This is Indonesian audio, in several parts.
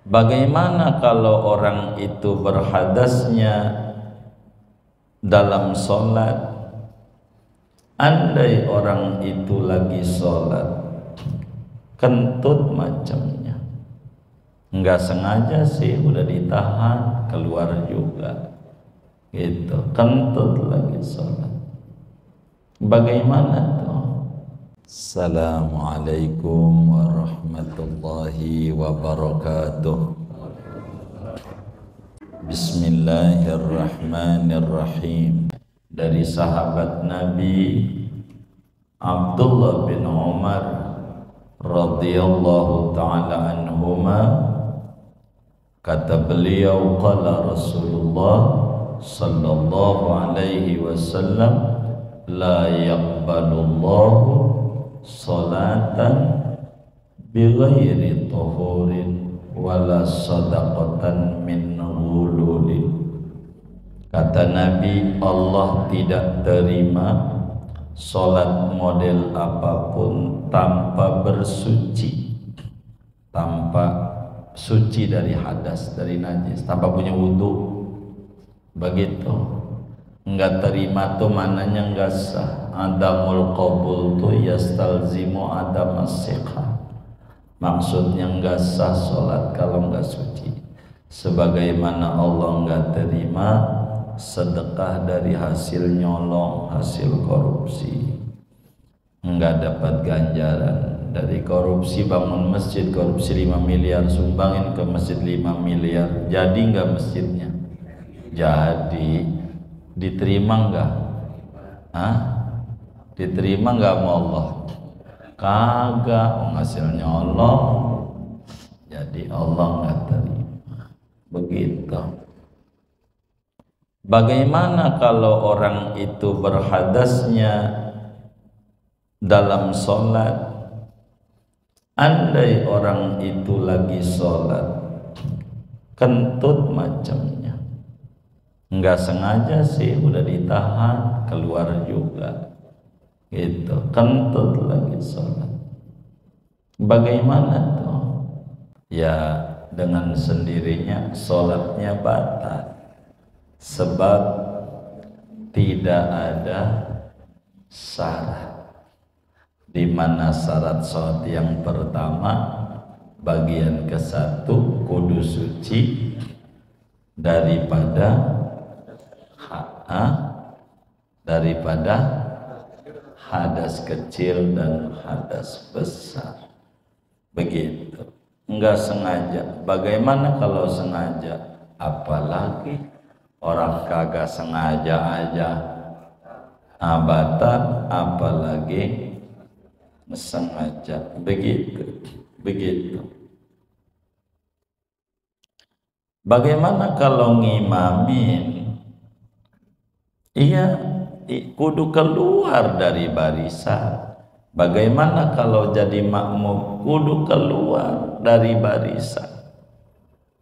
Bagaimana kalau orang itu berhadasnya dalam sholat? Andai orang itu lagi sholat, kentut macamnya, nggak sengaja sih udah ditahan, keluar juga gitu, kentut lagi sholat, bagaimana tuh? Assalamualaikum warahmatullahi wabarakatuh. Bismillahirrahmanirrahim. Dari sahabat Nabi Abdullah bin Umar radhiyallahu ta'ala anhuma, kata beliau, qala Rasulullah sallallahu alaihi wasallam, la yaqbalullahu salatan bighairi tahurin wala sadaqatan min ghululin. Kata Nabi, Allah tidak terima salat model apapun tanpa bersuci, tanpa suci dari hadas, dari najis, tanpa punya wudu. Begitu. Enggak terima tuh mananya enggak sah. Adamul qabul tuh yastalzimu adam as-siqah. Maksudnya enggak sah salat kalau enggak suci. Sebagaimana Allah enggak terima sedekah dari hasil nyolong, hasil korupsi. Enggak dapat ganjaran dari korupsi, bangun masjid, korupsi 5 miliar, sumbangin ke masjid 5 miliar. Jadi enggak masjidnya? Jadi. Diterima enggak? Diterima enggak sama Allah? Kagak, hasil nyolong. Jadi Allah enggak terima. Begitu. Bagaimana kalau orang itu berhadasnya dalam sholat? Andai orang itu lagi sholat, kentut macamnya, nggak sengaja sih udah ditahan, keluar juga gitu, kentut lagi sholat, bagaimana tuh? Ya dengan sendirinya sholatnya batal, sebab tidak ada syarat. Di mana syarat sholat yang pertama bagian ke-1 kudu suci daripada hadas kecil dan hadas besar. Begitu. Enggak sengaja. Bagaimana kalau sengaja? Apalagi orang kagak sengaja aja batal, apalagi sengaja. Begitu. Bagaimana kalau ngimamin? Iya, kudu keluar dari barisan. Bagaimana kalau jadi makmum? Kudu keluar dari barisan.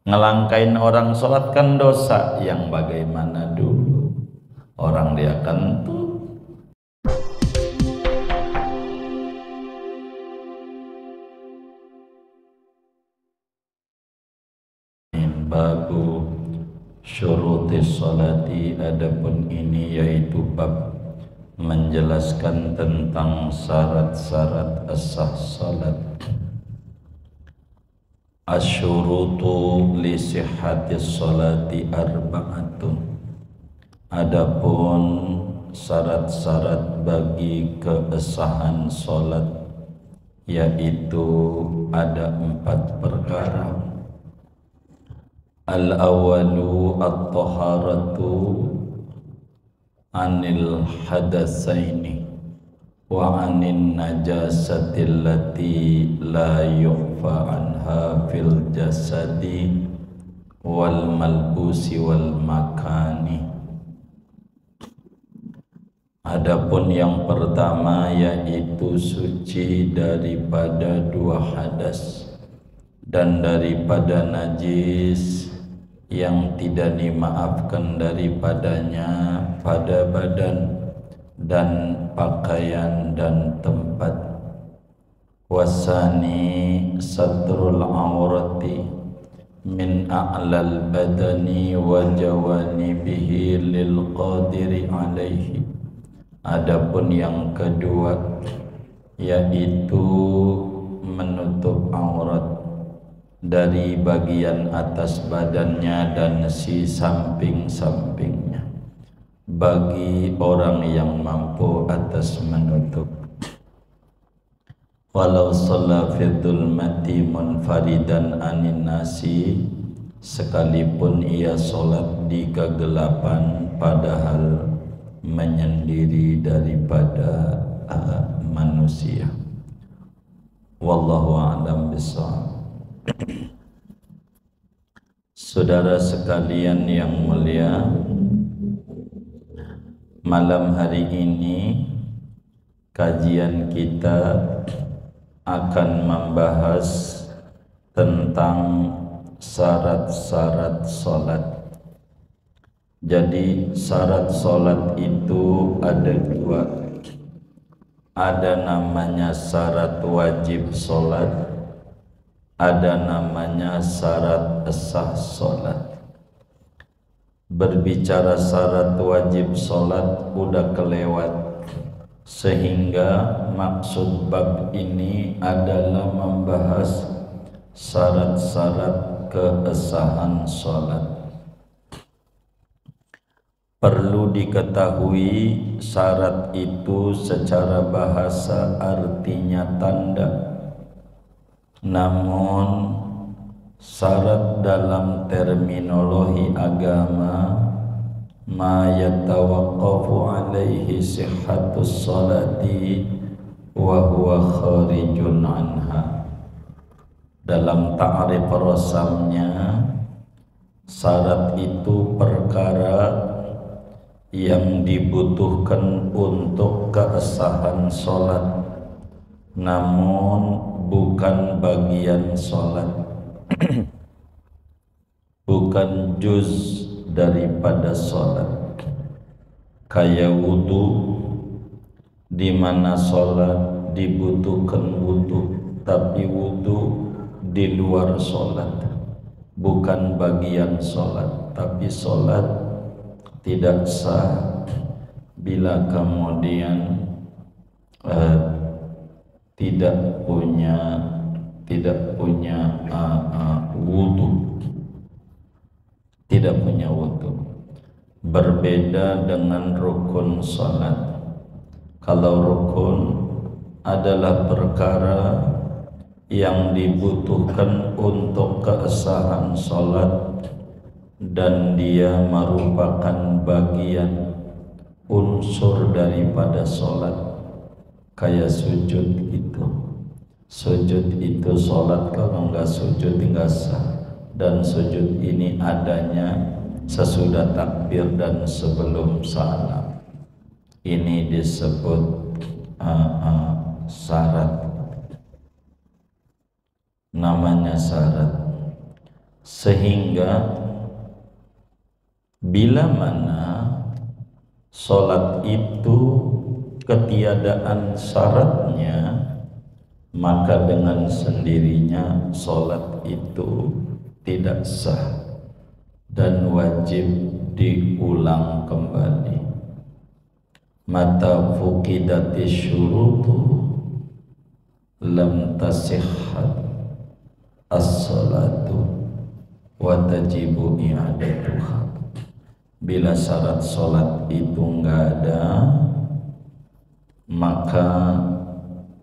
Ngelangkain orang sholat kan dosa. Yang bagaimana dulu? Orang dia kentut. Babu syurutis sholati, adapun ini yaitu bab menjelaskan tentang syarat-syarat as-sah salat. Asyurutu li sihhatis sholati arba'atun, adapun syarat-syarat bagi kesahan salat yaitu ada 4 perkara. Al-awwalu at-taharatu anil hadatsaini wa anin najasati allati la yukhfa anha fil jasadi wal malbusi wal makani. Adapun yang pertama yaitu suci daripada 2 hadas dan daripada najis yang tidak dimaafkan daripadanya pada badan dan pakaian dan tempat. Wasani satrul aurati, a'lal badani wa jawanibihi lil qadiri alaihi. Adapun yang kedua yaitu menutup aurat dari bagian atas badannya dan si samping-sampingnya bagi orang yang mampu atas menutup. Walau shalla fi dhulmati munfaridan anin nasi, sekalipun ia sholat di kegelapan padahal menyendiri daripada manusia. Wallahu a'lam bishawab. Saudara sekalian yang mulia, malam hari ini kajian kita akan membahas tentang syarat-syarat sholat. Jadi syarat sholat itu ada dua. Ada namanya syarat wajib sholat, ada namanya syarat sah sholat. Berbicara syarat wajib sholat udah kelewat, sehingga maksud bab ini adalah membahas syarat-syarat kesahan sholat. Perlu diketahui syarat itu secara bahasa artinya tanda. Namun syarat dalam terminologi agama ma yatawaqqafu alaihi sihhatus sholati wa huwa kharijun anha. Dalam ta'rif rasamnya, syarat itu perkara yang dibutuhkan untuk kesahan sholat, namun bukan bagian sholat, bukan juz daripada sholat. Kayak wudu, di mana sholat dibutuhkan wudu, tapi wudu di luar sholat, bukan bagian sholat. Tapi sholat tidak sah bila kemudian tidak punya wudu, tidak punya wudu. Berbeda dengan rukun salat. Kalau rukun adalah perkara yang dibutuhkan untuk kesahan salat dan dia merupakan bagian unsur daripada salat. Kayak sujud itu. Sujud itu salat, kalau enggak sujud enggak sah. Dan sujud ini adanya sesudah takbir dan sebelum salam. Ini disebut syarat. Namanya syarat. Sehingga bila mana salat itu ketiadaan syaratnya, maka dengan sendirinya salat itu tidak sah dan wajib diulang kembali. Mata fuqidati syurutu lam tasihhat as-salatu wa tajibu i'adatuha. Bila syarat salat itu enggak ada, maka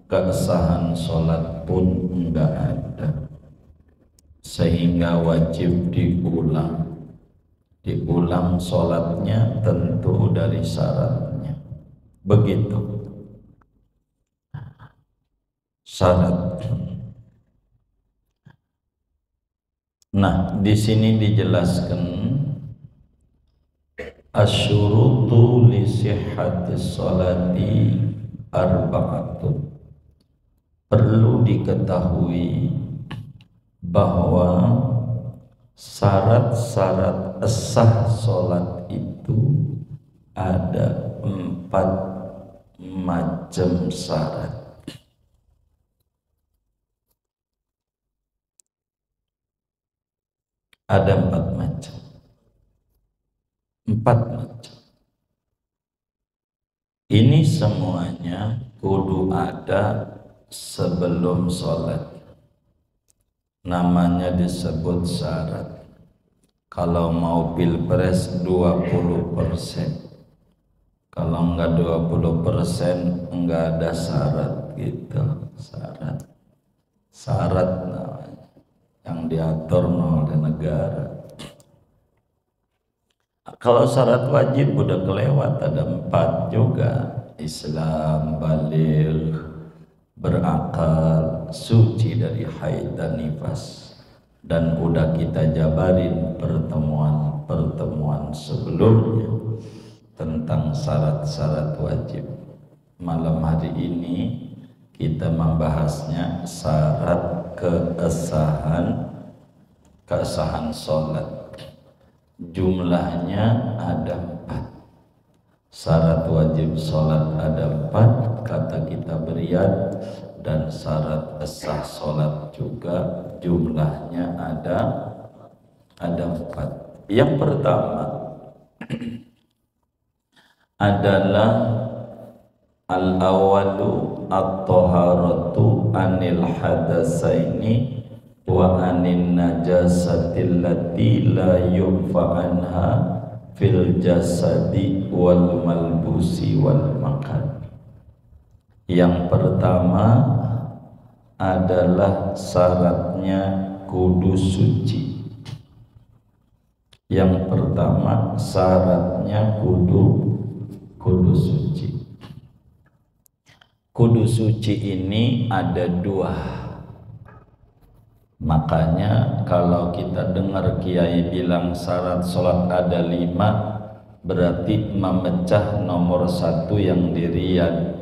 kesahan salat pun enggak ada, sehingga wajib diulang salatnya, tentu dari syaratnya. Begitu syarat. Nah, di sini dijelaskan asyurutu li sihhatis sholati arba'atun. Perlu diketahui bahwa syarat-syarat sah sholat itu ada 4 macam syarat. Ada 4 macam. 4 macam. Ini semuanya kudu ada sebelum sholat. Namanya disebut syarat. Kalau mau pilpres 20%. Kalau enggak 20% enggak ada syarat gitu. Syarat namanya, yang diatur oleh negara. Kalau syarat wajib udah kelewat, ada 4 juga. Islam, baligh, berakal, suci dari haid dan nifas. Dan udah kita jabarin pertemuan sebelumnya tentang syarat-syarat wajib. Malam hari ini kita membahasnya syarat keasahan sholat. Jumlahnya ada 4. Syarat wajib sholat ada 4 kata kita Riyadh, dan syarat sah sholat juga jumlahnya ada 4. Yang pertama adalah al-awalu at-taharatu anil hadasaini wa anin najasatil lati la yufa anha fil jasadi wal malbusi wal makan. Yang pertama adalah syaratnya kudu suci. Yang pertama syaratnya kudu suci. Kudu suci ini ada 2. Makanya kalau kita dengar kiai bilang syarat sholat ada 5, berarti memecah nomor 1 yang di Riyadh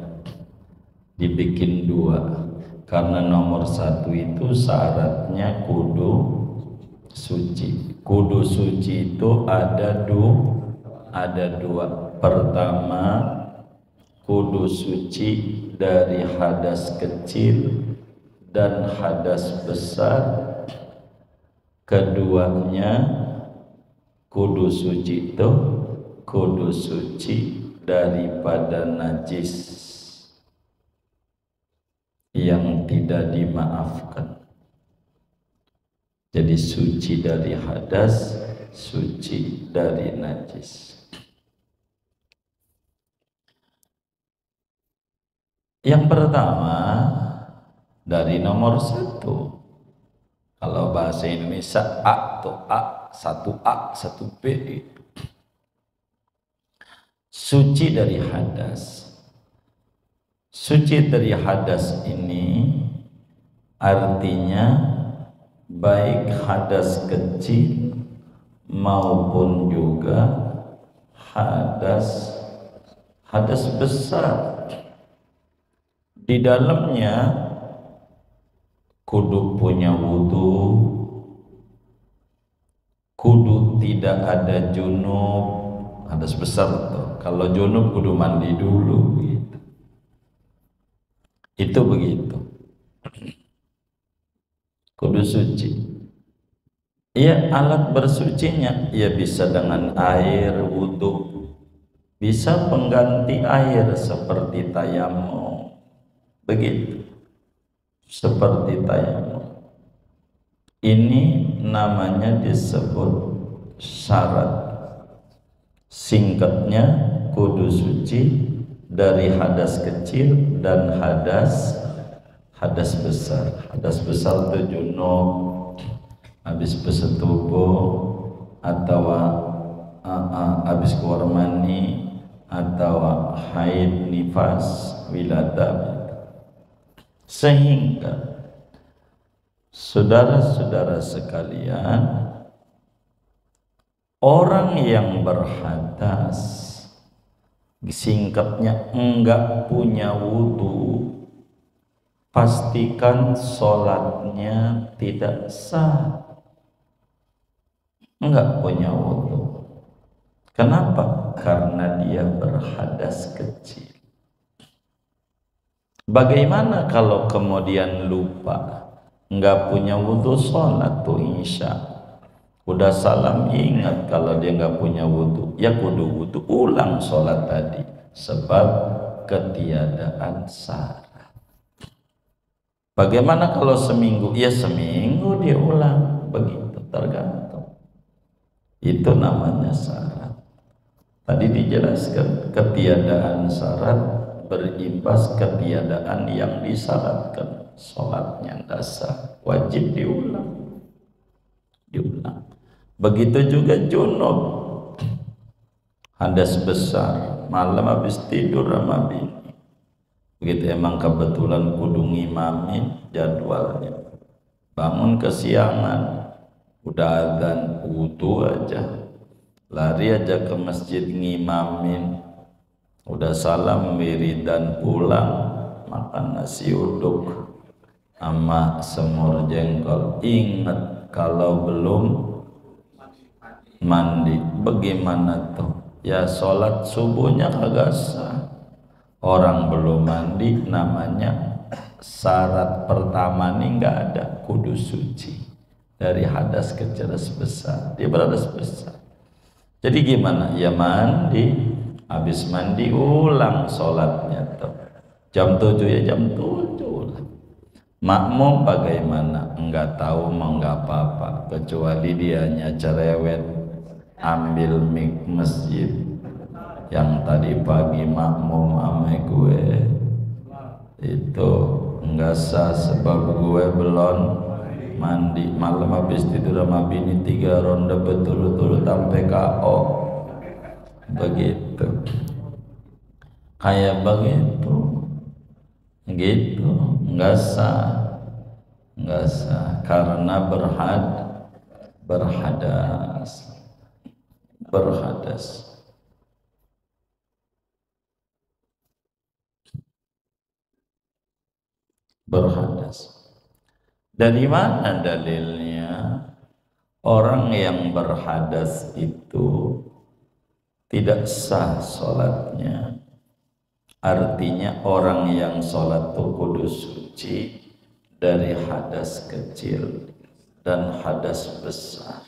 dibikin 2, karena nomor 1 itu syaratnya kudu suci. Kudu suci itu ada 2. Pertama, kudu suci dari hadas kecil dan hadas besar. Keduanya kudu suci itu kudu suci daripada najis yang tidak dimaafkan. Jadi suci dari hadas, suci dari najis. Yang pertama dari nomor 1. Kalau bahasa Indonesia A atau A, 1A, 1B. Suci dari hadas. Suci dari hadas ini artinya baik hadas kecil maupun juga hadas besar. Di dalamnya kudu punya wudu, kudu tidak ada junub, hadas besar tuh. Kalau junub kudu mandi dulu gitu. Itu begitu. Kudu suci. Ya, alat bersucinya ya bisa dengan air wudu, bisa pengganti air seperti tayamum. Begitu. Seperti tayamum. Ini namanya disebut syarat. Singkatnya kudu suci dari hadas kecil dan hadas besar. Hadas besar itu junub, habis bersetubuh, atau habis keluar mani, atau haid, nifas, wiladah. Sehingga saudara-saudara sekalian, orang yang berhadas, singkatnya enggak punya wudu, pastikan sholatnya tidak sah. Enggak punya wudu. Kenapa? Karena dia berhadas kecil. Bagaimana kalau kemudian lupa, enggak punya wudu sholat tuh isya, Udah salam ingat kalau dia nggak punya wudhu, ya kudu wudhu, ulang sholat tadi, sebab ketiadaan syarat. Bagaimana kalau seminggu? Ya seminggu dia ulang, begitu, tergantung. Itu namanya syarat. Tadi dijelaskan ketiadaan syarat berimbas ketiadaan yang disyaratkan. Sholatnya dasar, wajib diulang. Begitu juga junub, hadas besar, malam habis tidur sama bini, begitu emang kebetulan kudu ngimamin jadwalnya, bangun kesiangan, udah adzan, wudu aja, lari aja ke masjid ngimamin, udah salam wiridan pulang, makan nasi uduk sama semur jengkol. Ingat kalau belum mandi, bagaimana tuh? Ya sholat subuhnya kagak sah. Orang belum mandi, namanya syarat pertama nih nggak ada, kudu suci dari hadas kecil besar. Dia berhadas besar. Jadi gimana? Ya mandi, habis mandi ulang sholatnya tuh. Jam 7 ya jam 7 lah. Makmum bagaimana? Enggak tahu mau enggak apa-apa, kecuali dianya cerewet ambil mik masjid yang tadi pagi makmum ame gue itu enggak sah sebab gue belum mandi, malam habis tidur sama bini 3 ronde betul-betul sampai KO, begitu, kayak begitu gitu, enggak sah karena berhadas. Dari mana dalilnya? Orang yang berhadas itu tidak sah sholatnya. Artinya orang yang sholat itu kudu suci dari hadas kecil dan hadas besar.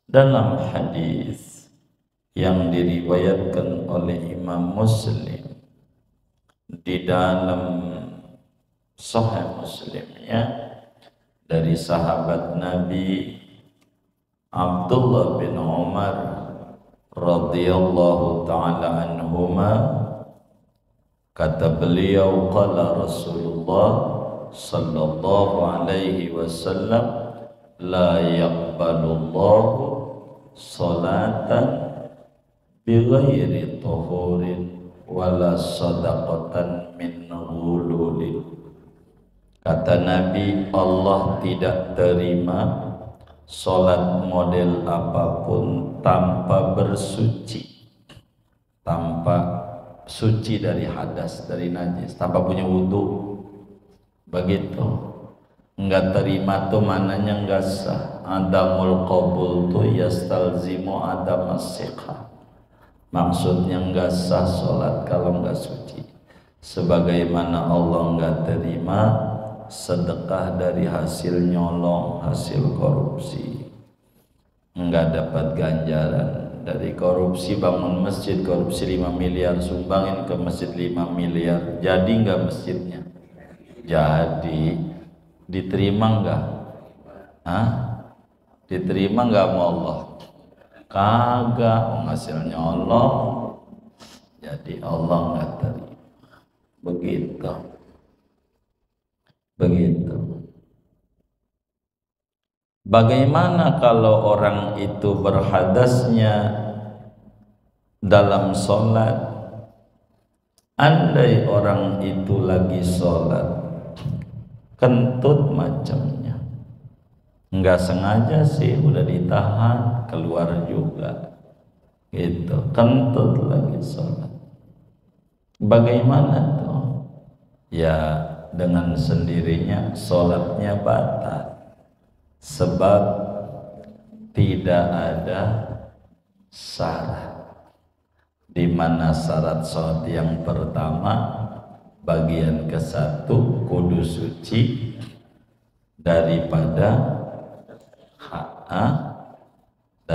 Dalam hadis yang diriwayatkan oleh Imam Muslim, di dalam Sahih Muslimnya dari sahabat Nabi Abdullah bin Umar radhiyallahu ta'ala anhuma, kata beliau, qala Rasulullah sallallahu alaihi wasallam, la yaqbalullahu salatan bighairi tahurin wala sadaqatan min ghululin. Kata Nabi, Allah tidak terima salat model apapun tanpa bersuci, tanpa suci dari hadas, dari najis, tanpa punya wudu, begitu. Enggak terima tuh mananya enggak sah. Adamul qabul tuh yastalzimu adam as-siqah. Maksudnya enggak sah sholat kalau enggak suci. Sebagaimana Allah enggak terima sedekah dari hasil nyolong, hasil korupsi. Enggak dapat ganjaran dari korupsi, bangun masjid, korupsi 5 miliar, sumbangin ke masjid 5 miliar. Jadi enggak masjidnya? Jadi. Diterima enggak? Diterima enggak sama Allah? Kagak, hasilnya Allah. Jadi Allah enggak terima. Begitu. Bagaimana kalau orang itu berhadasnya dalam sholat? Andai orang itu lagi sholat, kentut macamnya, enggak sengaja sih, udah ditahan, keluar juga gitu, kentut lagi sholat, bagaimana tuh? Ya dengan sendirinya sholatnya batal, sebab tidak ada syarat. Di mana syarat sholat yang pertama, bagian ke-1 kudu suci daripada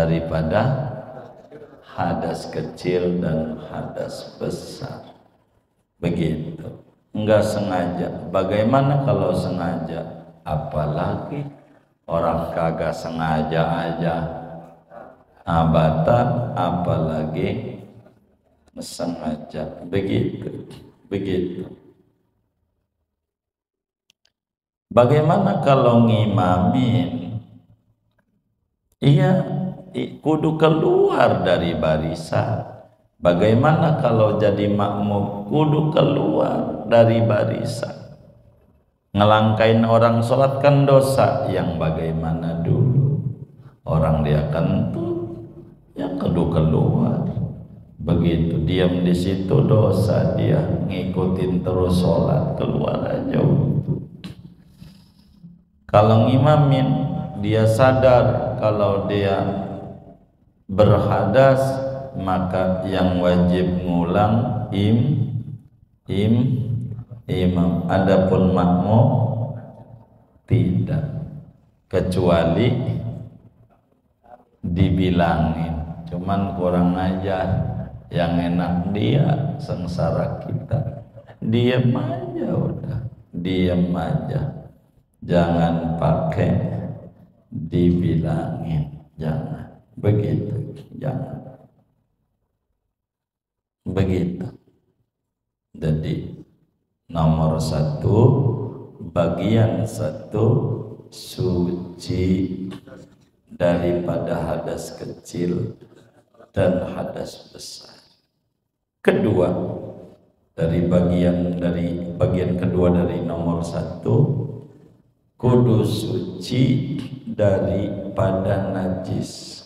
daripada hadas kecil dan hadas besar. Begitu. Enggak sengaja. Bagaimana kalau sengaja? Apalagi orang kagak sengaja aja abatan, apalagi sengaja. Begitu. Bagaimana kalau ngimamin? Iya, kudu keluar dari barisan. Bagaimana kalau jadi makmum? Kudu keluar dari barisan. Ngelangkain orang sholat kan dosa. Yang bagaimana dulu? Orang dia kentut, ya kudu keluar. Begitu diam di situ dosa, dia ngikutin terus sholat, keluar aja. Kalau ngimamin, dia sadar kalau dia berhadas, maka yang wajib ngulang imam. Adapun makmum tidak, kecuali dibilangin. Cuman kurang ajar. Yang enak dia, sengsara kita. Diam aja udah, diam aja. Jangan pakai dibilangin, jangan begitu, jangan begitu. Jadi nomor 1, bagian 1 suci daripada hadas kecil dan hadas besar. Kedua, dari bagian kedua dari nomor 1, kudu suci daripada najis.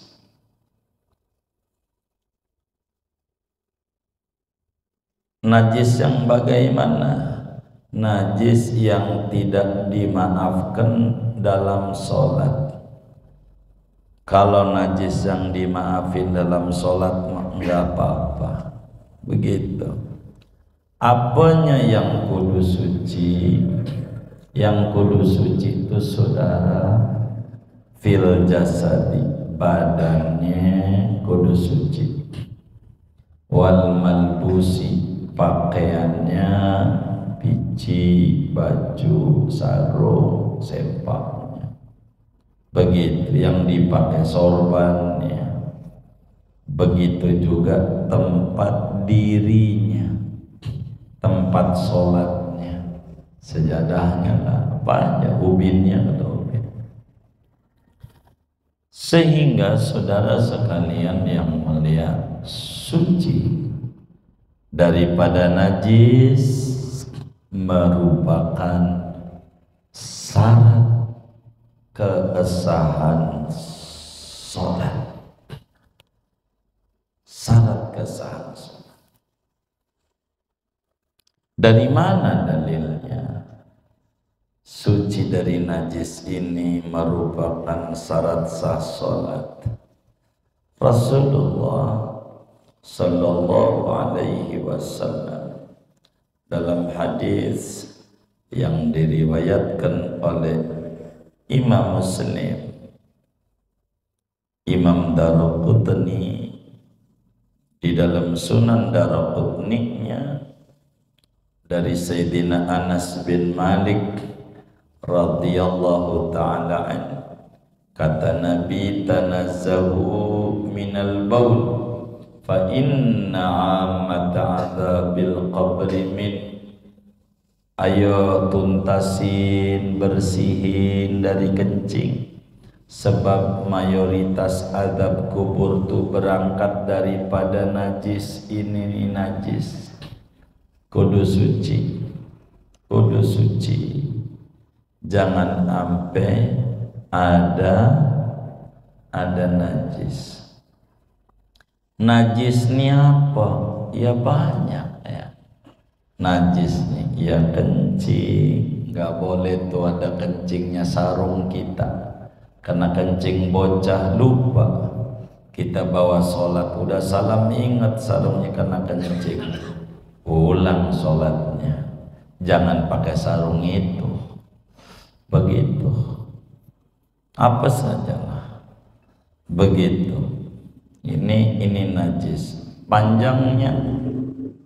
Najis yang bagaimana? Najis yang tidak dimaafkan dalam sholat. Kalau najis yang dimaafin dalam sholat enggak apa-apa. Begitu. Apanya yang kudu suci? Yang kudu suci itu saudara, fil jasadi, badannya kudu suci. Wal malbusi, pakaiannya, pici, baju, sarung, sempaknya. Begitu yang dipakai sorbannya. Begitu juga tempat dirinya, tempat sholatnya, sejadahnya lah, apa aja, ubinnya atau ubin. Sehingga saudara sekalian yang mulia, suci daripada najis merupakan syarat kesahan sholat. Syarat kesahan sholat. Dari mana dalilnya? Suci dari najis ini merupakan syarat sah sholat. Rasulullah Sallallahu Alaihi Wasallam dalam hadis yang diriwayatkan oleh Imam Muslim, Imam Daruqutni di dalam Sunan Daruqutni-nya dari Sayyidina Anas bin Malik radhiyallahu ta'ala an, kata Nabi, tanazzahu minal baul fa inna ammata adzabil qabri min. Ayo tuntasin, bersihin dari kencing, sebab mayoritas azab kubur tu berangkat daripada najis. Ini najis, kudu suci, kudu suci. Jangan sampai ada najis. Najis ini apa? Ya banyak ya. Najis nih, ya kencing, nggak boleh tuh ada kencingnya sarung kita, karena kencing bocah lupa. Kita bawa sholat, udah salam ingat sarungnya kena kencing, ulang sholatnya. Jangan pakai sarung itu. Begitu. Apa sajalah. begitu. Ini najis. Panjangnya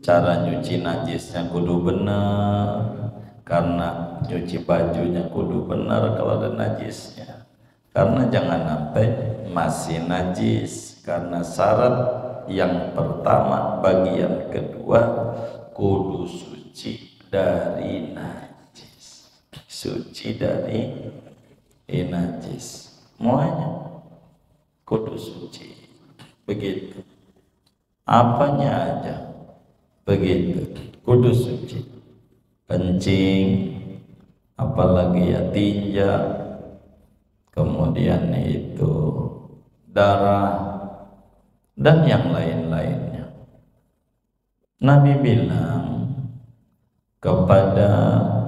cara nyuci najisnya kudu bener, karena nyuci bajunya kudu bener kalau ada najisnya, karena jangan sampai masih najis. Karena syarat yang pertama bagian kedua kudu suci dari najis, suci dari najis, semuanya kudu suci. Begitu, apanya aja begitu, kudu suci. Kencing, apalagi ya tinja, kemudian itu darah dan yang lain-lainnya. Nabi bilang kepada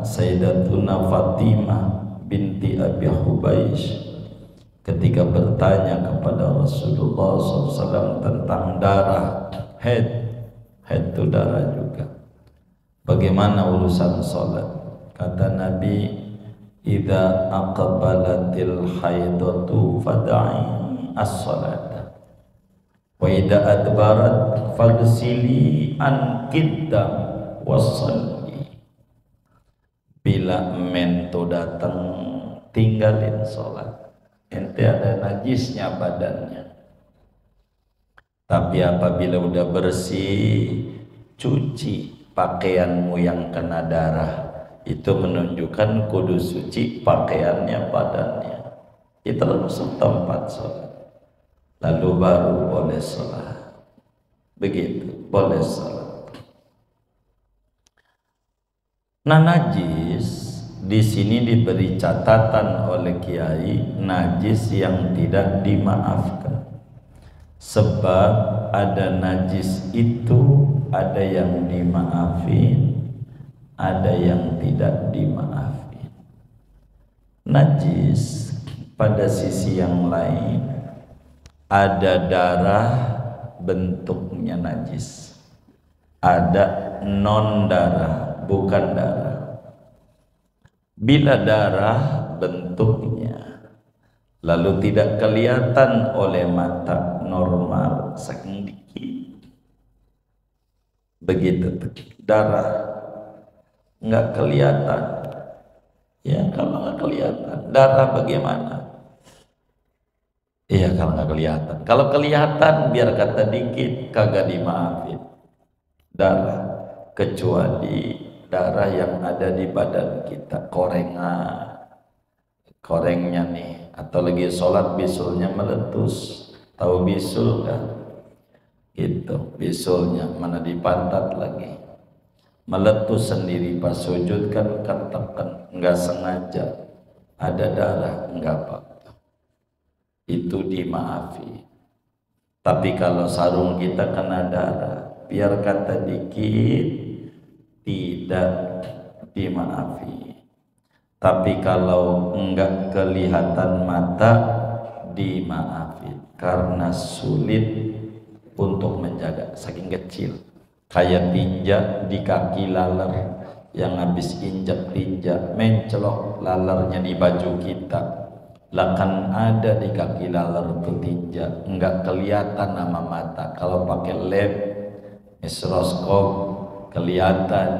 Sayyidatuna Fatimah binti Abi Hubaish ketika bertanya kepada Rasulullah SAW tentang darah, haid itu darah juga, bagaimana urusan sholat? Kata Nabi, idza aqbalatil haidatu fad'i as-salata wa idza adbarat faghsili an qiddam wassalli. Bila mento datang tinggalin sholat, ente ada najisnya badannya, tapi apabila udah bersih cuci pakaianmu yang kena darah, itu menunjukkan kudu suci pakaiannya, badannya. Itu langsung tempat sholat, lalu baru boleh sholat. Begitu, boleh sholat. Nah, najis di sini diberi catatan oleh kiai, najis yang tidak dimaafkan. Sebab ada najis itu ada yang dimaafin, ada yang tidak dimaafin. Najis pada sisi yang lain, ada darah bentuknya najis, ada non darah bukan darah. Bila darah bentuknya lalu tidak kelihatan oleh mata normal, saking dikit, begitu darah nggak kelihatan. Ya, kalau nggak kelihatan darah bagaimana? Iya, kalau nggak kelihatan. Kalau kelihatan biar kata dikit kagak dimaafin darah, kecuali darah yang ada di badan kita, korengnya nih, atau lagi sholat bisulnya meletus. Tahu bisul kan? Itu bisulnya mana di pantat lagi meletus sendiri pas sujud kan tekan, nggak sengaja ada darah, nggak apa-apa, itu dimaafi. Tapi kalau sarung kita kena darah, biar kata dikit tidak dimaafi. Tapi kalau enggak kelihatan mata dimaafi, karena sulit untuk menjaga, saking kecil. Kayak tinja di kaki laler, yang habis injak tinja mencelok lalernya di baju kita, lah kan ada di kaki laler itu tinja, enggak kelihatan sama mata. Kalau pakai lab mikroskop kelihatan,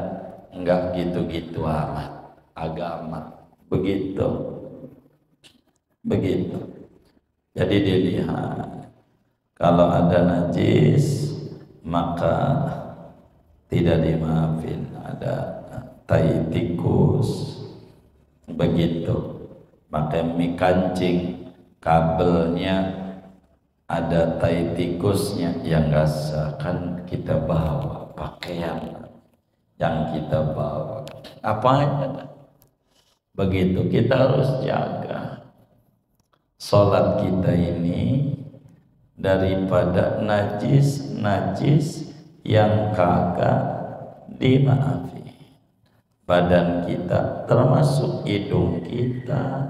enggak gitu-gitu amat agama. Begitu jadi dilihat, kalau ada najis maka tidak dimaafin. Ada tai tikus, begitu, pakai mie kancing, kabelnya ada tai tikusnya, yang nggak sah kan kita bawa pakaian yang kita bawa, apanya begitu. Kita harus jaga sholat kita ini daripada najis yang kagak dimaafi. Badan kita termasuk hidung kita,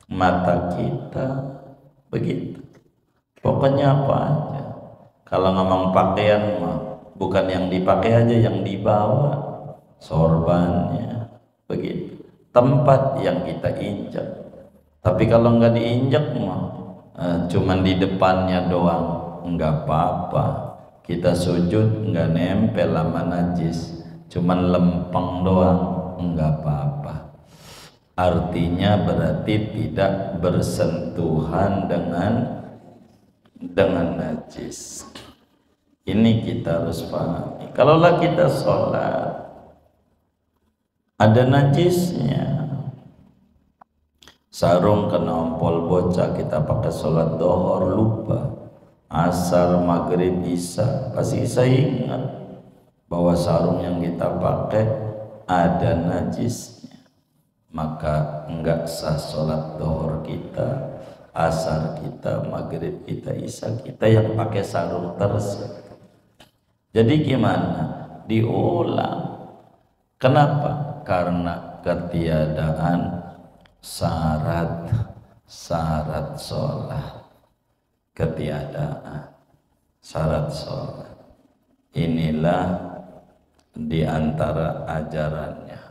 mata kita, begitu. Pokoknya apa aja. Kalau ngomong pakaian mah bukan yang dipakai aja, yang dibawa, sorbannya, begitu. Tempat yang kita injak. Tapi kalau nggak diinjak mah cuman di depannya doang, enggak apa-apa. Kita sujud enggak nempel sama najis, cuman lempeng doang, enggak apa-apa. Artinya berarti tidak bersentuhan dengan najis. Ini kita harus pahami. Kalaulah kita sholat ada najisnya, sarung kena ompol bocah, kita pakai sholat dohor lupa, asar, maghrib, isya, pasti saya ingat bahwa sarung yang kita pakai ada najisnya, maka enggak sah sholat dohor kita, asar kita, maghrib kita, isya kita yang pakai sarung tersebut. Jadi gimana? Diulang. Kenapa? Karena ketiadaan syarat sholat. Ketiadaan syarat sholat. Inilah di antara ajarannya.